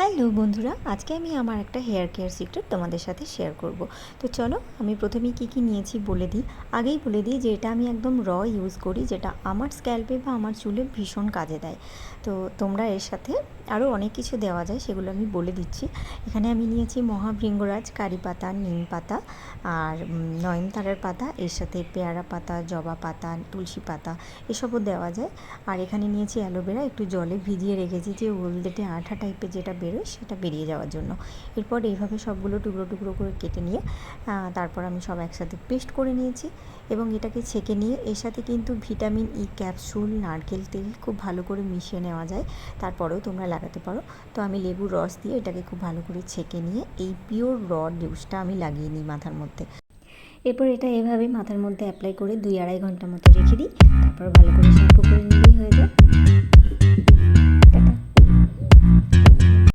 Hello বন্ধুরা, আজকে আমি আমার একটা হেয়ার কেয়ার সিক্রেট তোমাদের সাথে শেয়ার করব। তো চলো আমি প্রথমেই কী নিয়েছি বলে দিই। আগেই বলে দিই যে এটা আমি একদম ইউজ করি, যেটা আমার স্ক্যাল্পে বা আমার চুলে ভীষণ কাজে দেয়। তো তোমরা এর সাথে আরও অনেক কিছু দেওয়া যায়, সেগুলো আমি বলে দিচ্ছি। এখানে আমি নিয়েছি মহাভৃঙ্গরাজ, কারি পাতা, নিম পাতা আর নয়নতারার পাতা, এর সাথে পেয়ারা পাতা, জবা পাতা, তুলসী পাতা এসবও দেওয়া যায়। আর এখানে নিয়েছি অ্যালোভেরা, একটু জলে ভিজিয়ে রেখেছি যে হলদেটে আঠা টাইপের যেটা বেরোয় সেটা বেরিয়ে যাওয়ার জন্য। এরপর এইভাবে সবগুলো টুকরো টুকরো করে কেটে নিয়ে তারপর আমি সব একসাথে পেস্ট করে নিয়েছি এবং এটাকে ছেঁকে নিয়ে এর সাথে কিন্তু ভিটামিন ই ক্যাপসুল, নারকেল তেল খুব ভালো করে মিশিয়ে নেওয়া যায়, তারপরেও তোমরা লাগাতে পারো। তো আমি লেবুর রস দিয়ে এটাকে খুব ভালো করে ছেঁকে নিয়ে এই পিওর জুসটা আমি লাগিয়ে নিই মাথার মধ্যে। এরপর এটা এভাবে মাথার মধ্যে অ্যাপ্লাই করে 2-2.5 ঘন্টা মতো রেখে দিই, তারপর ভালো করে শ্যাম্পু করে নিলেই হয়ে যায়।